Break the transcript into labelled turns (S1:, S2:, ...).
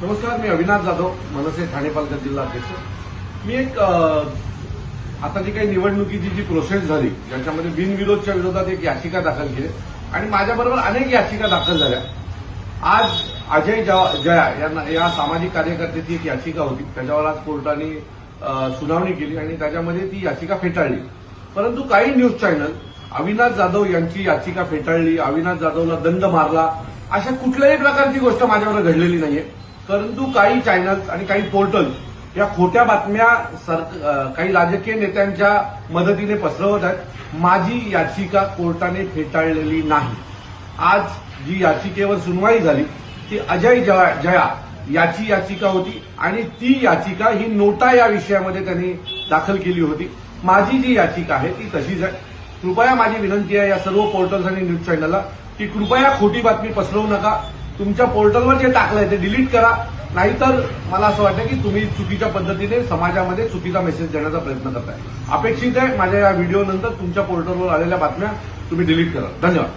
S1: नमस्कार, मी अविनाश जाधव, मनसे ठाणे पालघर जिल्हा अध्यक्ष. मी आता जी काही निवडणुकीची जी प्रोसेस झाली ज्याच्यामध्ये बिनविरोधच्या विरोधात एक याचिका दाखल केली आणि माझ्याबरोबर अनेक याचिका दाखल झाल्या. आज अजय जया या सामाजिक कार्यकर्त्याची एक याचिका होती, त्याच्यावर आज कोर्टाने सुनावणी केली आणि त्याच्यामध्ये ती याचिका फेटाळली. परंतु काही न्यूज चॅनल अविनाश जाधव यांची याचिका फेटाळली, अविनाश जाधवला दंड मारला, अशा कुठल्याही प्रकारची गोष्ट माझ्यावर घडलेली नाहीये. परंतु काही चॅनल्स आणि काही पोर्टल्स या खोट्या बातम्या काही राजकीय नेत्यांच्या मदतीने पसरवत आहेत. माझी याचिका कोर्टाने फेटाळलेली नाही. आज जी याचिकेवर सुनवाई झाली ती अजय जया याची याचिका होती आणि ती याचिका ही नोटा या विषयामध्ये त्यांनी दाखल केली होती. माझी जी याचिका आहे ती तशीच आहे. कृपया माझी विनंती आहे या सर्व पोर्टल्स आणि न्यूज चॅनलला की कृपया खोटी बातमी पसरवू नका. तुमच्या पोर्टलवर जे टाकलंय ते डिलीट करा, नाहीतर मला असं वाटतं की तुम्ही चुकीच्या पद्धतीने समाजामध्ये चुकीचा मेसेज देण्याचा प्रयत्न करताय. अपेक्षित आहे माझ्या या व्हिडिओनंतर तुमच्या पोर्टलवर आलेल्या बातम्या तुम्ही डिलीट करा. धन्यवाद.